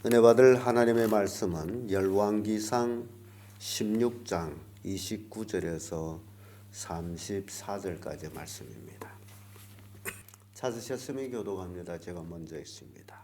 은혜 받을 하나님의 말씀은 열왕기상 16장 29절에서 34절까지 말씀입니다. 찾으셨으면 교독합니다. 제가 먼저 읽습니다.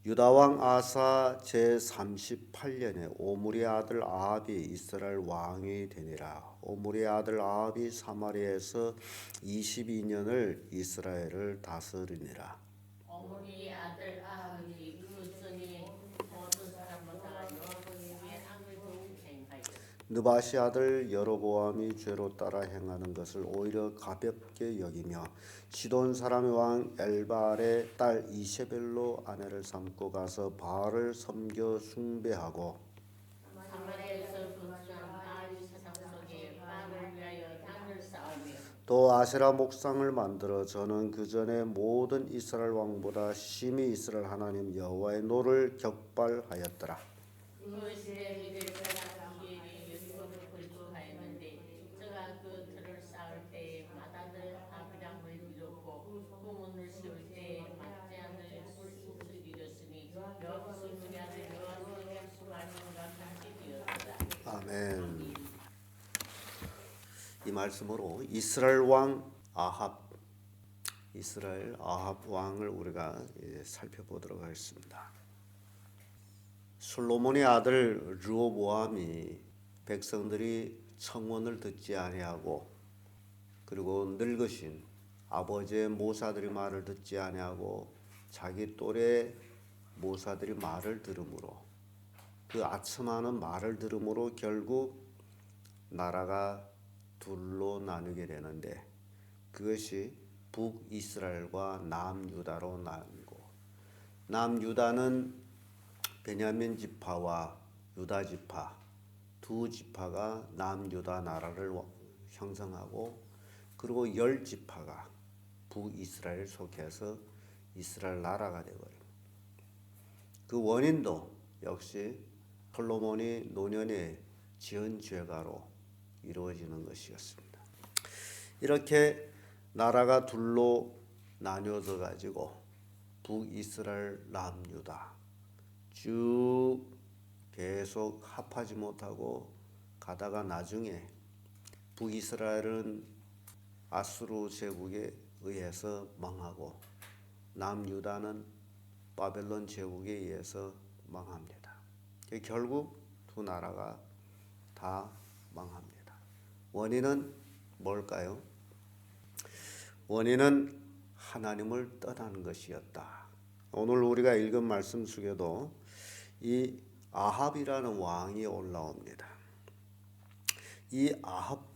유다왕 아사 제38년에 오므리의 아들 아합이 이스라엘 왕이 되니라. 오므리의 아들 아합이 사마리아에서 22년을 이스라엘을 다스리니라. 오므리의 아들 아합이 그 전에 모든 사람보다 여호와의 악을 더욱 행하였으니 느바시 아들 여로보암이 죄로 따라 행하는 것을 오히려 가볍게 여기며 시돈 사람의 왕 엘발의 딸 이세벨로 아내를 삼고 가서 바알을 섬겨 숭배하고 사마리아에서 거주한 바알 사상 속에 바알을 위하여 단을 쌓으며 또 아세라 목상을 만들어 저는 그 전에 모든 이스라엘 왕보다 심히 이스라엘 하나님 여호와의 노를 격발하였더라. 그 시대 미들 사람 이엘이 여리고를 건축하였는데 저가 그 틀을 쌓을 때에 맏아들 아비람을 잃었고 그 문을 씌울 때에 맏째 아들 술수를 잃었으니 여호수 우리 아들 여호와의 말씀과 같이 되었다. 아멘. 이 말씀으로 이스라엘 아합 왕을 우리가 살펴보도록 하겠습니다. 솔로몬의 아들 르호보암이 백성들이 청원을 듣지 아니하고 그리고 늙으신 아버지의 모사들이 말을 듣지 아니하고 자기 또래 모사들이 말을 들으므로 그 아첨하는 말을 들으므로 결국 나라가 둘로 나누게 되는데 그것이 북이스라엘과 남유다로 나뉘고 남유다는 베냐민 지파와 유다 지파 두 지파가 남유다 나라를 형성하고 그리고 10지파가 북이스라엘 속해서 이스라엘 나라가 되어버립니다. 그 원인도 역시 솔로몬이 노년에 지은 죄가로 이루어지는 것이었습니다. 이렇게 나라가 둘로 나뉘어져 가지고 북이스라엘 남유다 쭉 계속 합하지 못하고 가다가 나중에 북이스라엘은 아수르 제국에 의해서 망하고 남유다는 바벨론 제국에 의해서 망합니다. 결국 두 나라가 다 망합니다. 원인은 뭘까요? 원인은 하나님을 떠나는 것이었다. 오늘 우리가 읽은 말씀 속에도 이 아합이라는 왕이 올라옵니다. 이 아합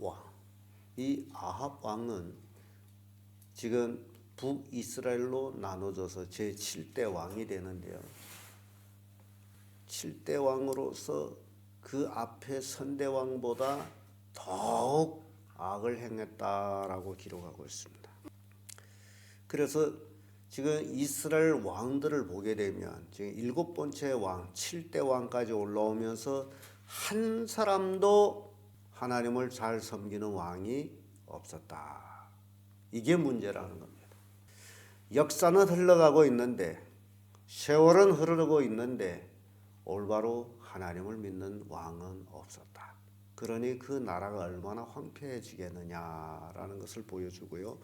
왕은 지금 북이스라엘로 나눠져서 제7대 왕이 되는데요. 7대 왕으로서 그 앞에 선대 왕보다 더욱 악을 행했다라고 기록하고 있습니다. 그래서 지금 이스라엘 왕들을 보게 되면 지금 7번째 왕, 7대 왕까지 올라오면서 한 사람도 하나님을 잘 섬기는 왕이 없었다. 이게 문제라는 겁니다. 역사는 흘러가고 있는데 세월은 흐르고 있는데 올바로 하나님을 믿는 왕은 없었다. 그러니 그 나라가 얼마나 황폐해지겠느냐라는 것을 보여주고요.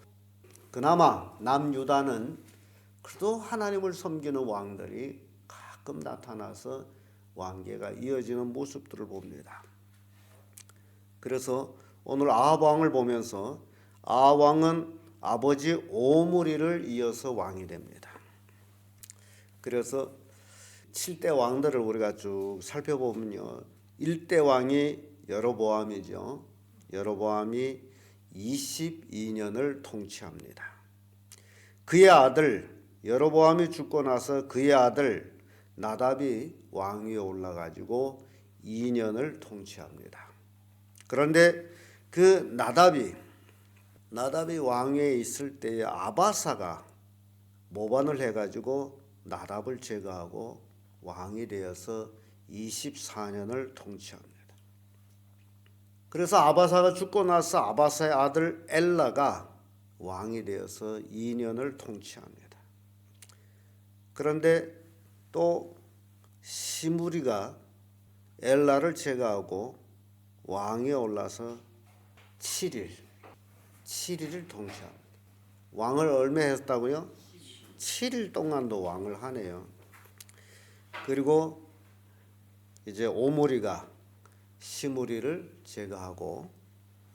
그나마 남유다는 그래도 하나님을 섬기는 왕들이 가끔 나타나서 왕계가 이어지는 모습들을 봅니다. 그래서 오늘 아합 왕을 보면서 아합 왕은 아버지 오므리를 이어서 왕이 됩니다. 그래서 7대 왕들을 우리가 쭉 살펴보면요. 1대 왕이 여로보암이죠. 여로보암이 22년을 통치합니다. 그의 아들 여로보암이 죽고 나서 그의 아들 나답이 왕위에 올라가지고 2년을 통치합니다. 그런데 그 나답이 왕위에 있을 때에 아바사가 모반을 해가지고 나답을 제거하고 왕이 되어서 24년을 통치합니다. 그래서 아바사가 죽고 나서 아바사의 아들 엘라가 왕이 되어서 2년을 통치합니다. 그런데 또 시므리가 엘라를 제거하고 왕위에 올라서 7일을 통치합니다. 왕을 얼마 했다고요? 7일 동안도 왕을 하네요. 그리고 이제 오므리가 시므리를 제거하고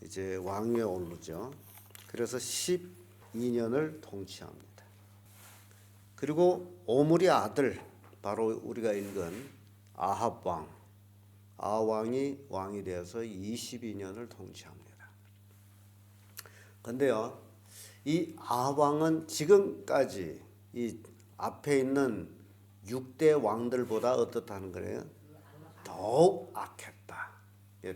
이제 왕위에 오르죠. 그래서 12년을 통치합니다. 그리고 오므리 아들, 바로 우리가 읽은 아합 왕, 아왕이 왕이 되어서 22년을 통치합니다. 근데요, 이 아왕은 지금까지 이 앞에 있는 6대 왕들보다 어떻다는 거예요? 더욱 악했다.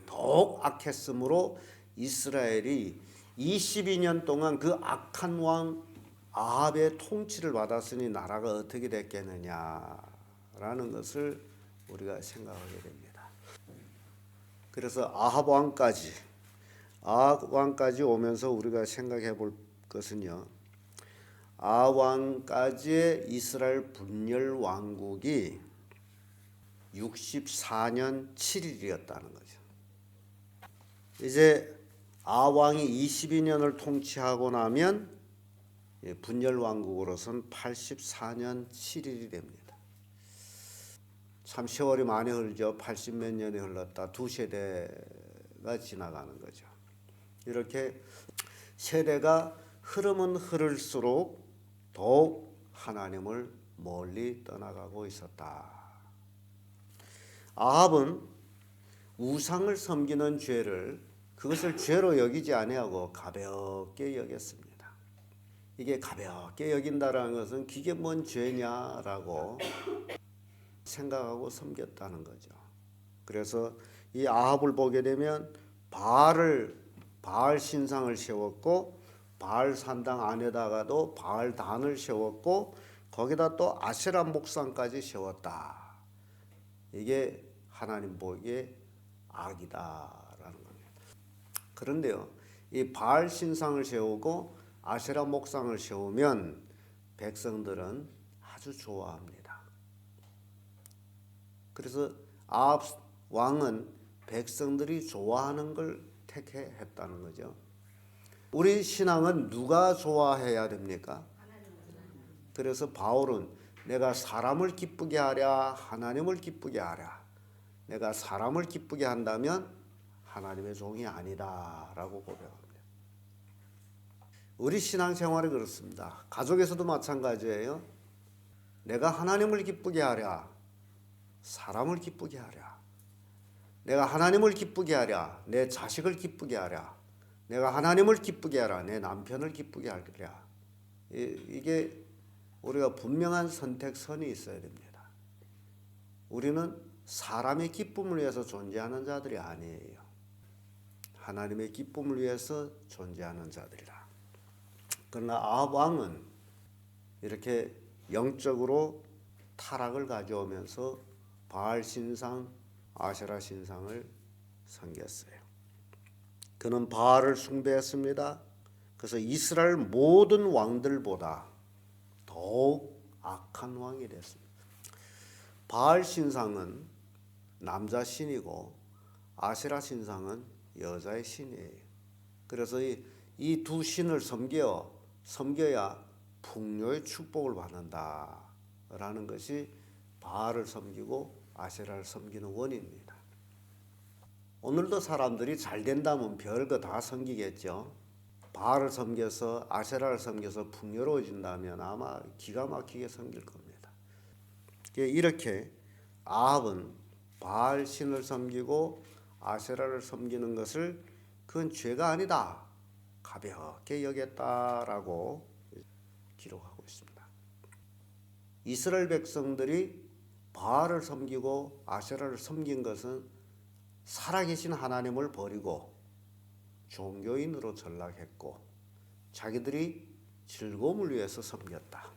더욱 악했으므로 이스라엘이 22년 동안 그 악한 왕 아합의 통치를 받았으니 나라가 어떻게 됐겠느냐라는 것을 우리가 생각하게 됩니다. 그래서 아합 왕까지 오면서 우리가 생각해 볼 것은요, 아합 왕까지의 이스라엘 분열 왕국이 64년 7일이었다는 거죠. 이제 아합 왕이 22년을 통치하고 나면 분열 왕국으로서는 84년 7일이 됩니다. 참 세월이 많이 흘죠. 80몇 년이 흘렀다. 두 세대가 지나가는 거죠. 이렇게 세대가 흐르면 흐를수록 더욱 하나님을 멀리 떠나가고 있었다. 아합은 우상을 섬기는 죄를 그것을 죄로 여기지 아니하고 가볍게 여겼습니다. 이게 가볍게 여긴다라는 것은 그게 뭔 죄냐라고 생각하고 섬겼다는 거죠. 그래서 이 아합을 보게 되면 바알 신상을 세웠고 바알 산당 안에다가도 바알 단을 세웠고 거기다 또 아세라 목상까지 세웠다. 이게 하나님 보기에 악이다라는 겁니다. 그런데요, 이 바알 신상을 세우고 아세라 목상을 세우면 백성들은 아주 좋아합니다. 그래서 아합 왕은 백성들이 좋아하는 걸 택했다는 거죠. 우리 신앙은 누가 좋아해야 됩니까? 그래서 바울은 내가 사람을 기쁘게 하랴 하나님을 기쁘게 하랴. 내가 사람을 기쁘게 한다면 하나님의 종이 아니다라고 고백합니다. 우리 신앙생활이 그렇습니다. 가족에서도 마찬가지예요. 내가 하나님을 기쁘게 하랴 사람을 기쁘게 하랴. 내가 하나님을 기쁘게 하랴 내 자식을 기쁘게 하랴. 내가 하나님을 기쁘게 하랴 내 남편을 기쁘게 하랴. 이게 우리가 분명한 선택선이 있어야 됩니다. 우리는 사람의 기쁨을 위해서 존재하는 자들이 아니에요. 하나님의 기쁨을 위해서 존재하는 자들이라. 그러나 아합 왕은 이렇게 영적으로 타락을 가져오면서 바알 신상, 아세라 신상을 섬겼어요. 그는 바알을 숭배했습니다. 그래서 이스라엘 모든 왕들보다 더욱 악한 왕이 됐습니다. 바알 신상은 남자 신이고 아세라 신상은 여자의 신이에요. 그래서 이 두 신을 섬겨야 풍요의 축복을 받는다라는 것이 바알을 섬기고 아세라를 섬기는 원인입니다. 오늘도 사람들이 잘 된다면 별거 다 섬기겠죠. 바알을 섬겨서 아세라를 섬겨서 풍요로워진다면 아마 기가 막히게 섬길 겁니다. 이렇게 아합은 바알 신을 섬기고 아세라를 섬기는 것을 그건 죄가 아니다. 가볍게 여겼다라고 기록하고 있습니다. 이스라엘 백성들이 바알을 섬기고 아세라를 섬긴 것은 살아계신 하나님을 버리고 종교인으로 전락했고 자기들이 즐거움을 위해서 섬겼다.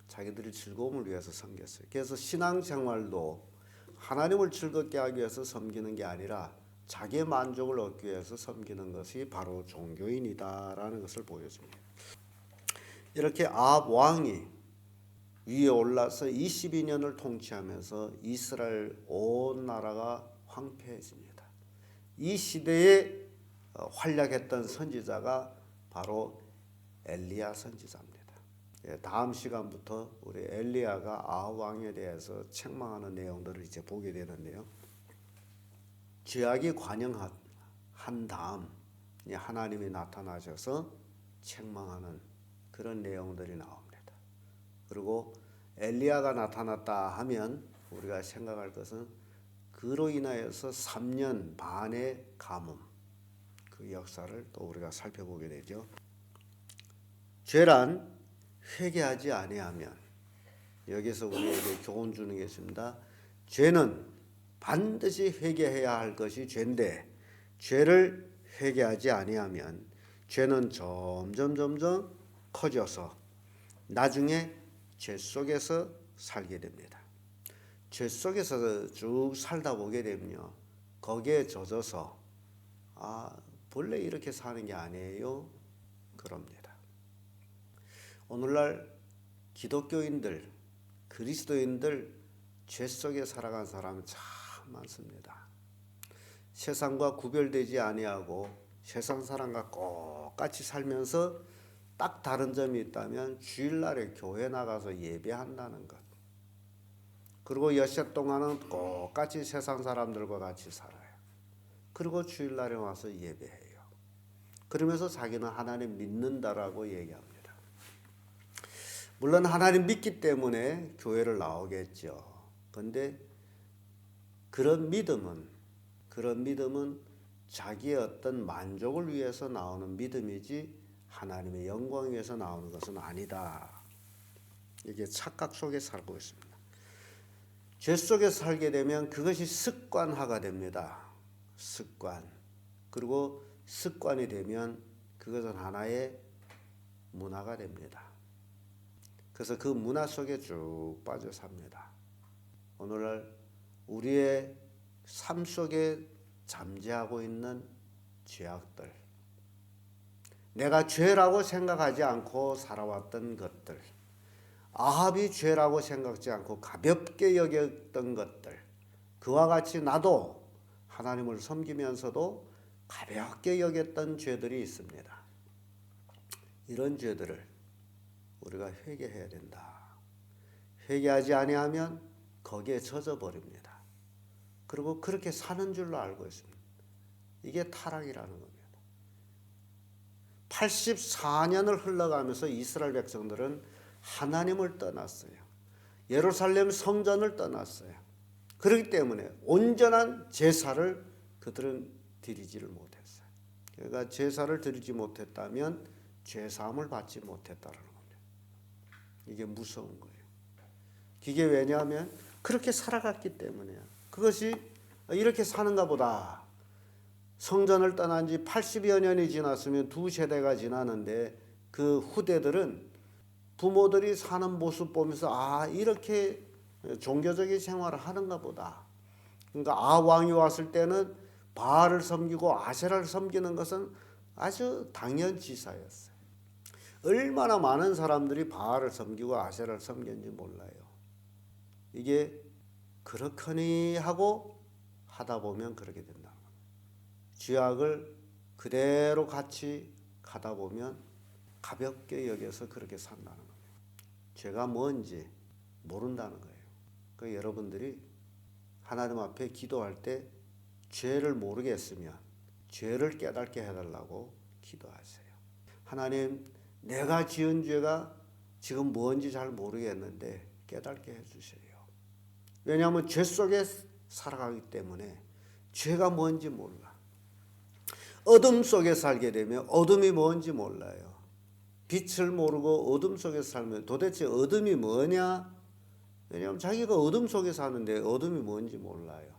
자기들이 즐거움을 위해서 섬겼어요. 그래서 신앙생활도 하나님을 즐겁게 하기 위해서 섬기는 게 아니라 자기의 만족을 얻기 위해서 섬기는 것이 바로 종교인이다라는 것을 보여줍니다. 이렇게 아합 왕이 위에 올라서 22년을 통치하면서 이스라엘 온 나라가 황폐해집니다. 이 시대에 활약했던 선지자가 바로 엘리야 선지자입니다. 다음 시간부터 우리 엘리야가 아합 왕에 대해서 책망하는 내용들을 이제 보게 되는데요. 죄악이 관영한 다음 하나님이 나타나셔서 책망하는 그런 내용들이 나옵니다. 그리고 엘리야가 나타났다 하면 우리가 생각할 것은 그로 인하여서 3년 반의 가뭄, 그 역사를 또 우리가 살펴보게 되죠. 죄란 회개하지 아니하면, 여기서 우리에게 교훈 주는 게 있습니다. 죄는 반드시 회개해야 할 것이 죄인데, 죄를 회개하지 아니하면 죄는 점점 커져서 나중에 죄 속에서 살게 됩니다. 죄 속에서 쭉 살다 보게 되면요, 거기에 젖어서 본래 이렇게 사는 게 아니에요, 그럽니다. 오늘날 기독교인들, 그리스도인들 죄 속에 살아간 사람은 참 많습니다. 세상과 구별되지 아니하고 세상 사람과 똑같이 살면서 딱 다른 점이 있다면 주일날에 교회 나가서 예배한다는 것. 그리고 엿새 동안은 똑같이 세상 사람들과 같이 살아요. 그리고 주일날에 와서 예배해요. 그러면서 자기는 하나님 믿는다라고 얘기합니다. 물론 하나님 믿기 때문에 교회를 나오겠죠. 그런데 그런 믿음은 자기의 어떤 만족을 위해서 나오는 믿음이지 하나님의 영광 위해서 나오는 것은 아니다. 이게 착각 속에 살고 있습니다. 죄 속에 살게 되면 그것이 습관화가 됩니다. 습관. 그리고 습관이 되면 그것은 하나의 문화가 됩니다. 그래서 그 문화 속에 쭉 빠져 삽니다. 오늘날 우리의 삶 속에 잠재하고 있는 죄악들, 내가 죄라고 생각하지 않고 살아왔던 것들, 아합이 죄라고 생각지 않고 가볍게 여겼던 것들, 그와 같이 나도 하나님을 섬기면서도 가볍게 여겼던 죄들이 있습니다. 이런 죄들을 우리가 회개해야 된다. 회개하지 아니하면 거기에 젖어버립니다. 그리고 그렇게 사는 줄로 알고 있습니다. 이게 타락이라는 겁니다. 84년을 흘러가면서 이스라엘 백성들은 하나님을 떠났어요. 예루살렘 성전을 떠났어요. 그렇기 때문에 온전한 제사를 그들은 드리지를 못했어요. 그러니까 제사를 드리지 못했다면 죄사함을 받지 못했다는 겁니다. 이게 무서운 거예요. 이게 왜냐하면 그렇게 살아갔기 때문이에요. 그것이 이렇게 사는가 보다. 성전을 떠난 지 80여 년이 지났으면 두 세대가 지나는데 그 후대들은 부모들이 사는 모습 보면서 이렇게 종교적인 생활을 하는가 보다. 그러니까 왕이 왔을 때는 바알을 섬기고 아세라를 섬기는 것은 아주 당연지사였어요. 얼마나 많은 사람들이 바알을 섬기고 아세라를 섬겼는지 몰라요. 이게 그렇거니 하고 하다 보면 그렇게 된다. 죄악을 그대로 같이 가다 보면 가볍게 여겨서 그렇게 산다는 거예요. 죄가 뭔지 모른다는 거예요. 그러니까 여러분들이 하나님 앞에 기도할 때 죄를 모르겠으면 죄를 깨닫게 해달라고 기도하세요. 하나님, 내가 지은 죄가 지금 뭔지 잘 모르겠는데 깨닫게 해주세요. 왜냐하면 죄 속에 살아가기 때문에 죄가 뭔지 몰라. 어둠 속에 살게 되면 어둠이 뭔지 몰라요. 빛을 모르고 어둠 속에 살면 도대체 어둠이 뭐냐? 왜냐하면 자기가 어둠 속에 사는데 어둠이 뭔지 몰라요.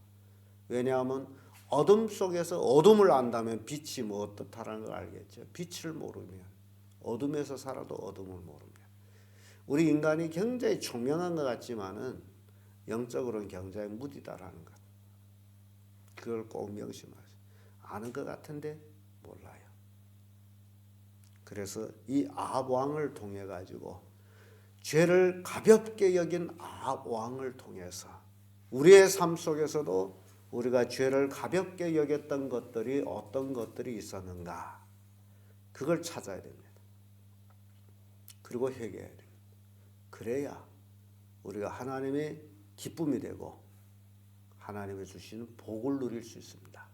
왜냐하면 어둠 속에서 어둠을 안다면 빛이 뭐 어떻다라는 걸 알겠죠. 빛을 모르면 어둠에서 살아도 어둠을 모르면. 우리 인간이 굉장히 총명한 것 같지만은 영적으로는 굉장히 무디다라는 것. 그걸 꼭 명심하세요. 아는 것 같은데 몰라요. 그래서 이 아합 왕을 통해 가지고 죄를 가볍게 여긴 왕을 통해서 우리의 삶 속에서도 우리가 죄를 가볍게 여겼던 것들이 어떤 것들이 있었는가, 그걸 찾아야 됩니다. 그리고 회개해야 됩니다. 그래야 우리가 하나님의 기쁨이 되고 하나님이 주시는 복을 누릴 수 있습니다.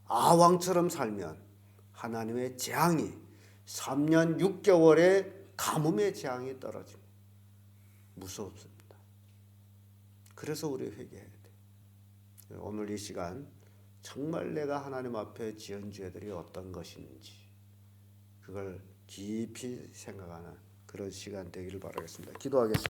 왕처럼 살면 하나님의 재앙이 3년 6개월의 가뭄의 재앙이 떨어집니다. 무섭습니다. 그래서 우리 회개해야 돼요. 오늘 이 시간 정말 내가 하나님 앞에 지은 죄들이 어떤 것인지 그걸 깊이 생각하는 그런 시간 되기를 바라겠습니다. 기도하겠습니다.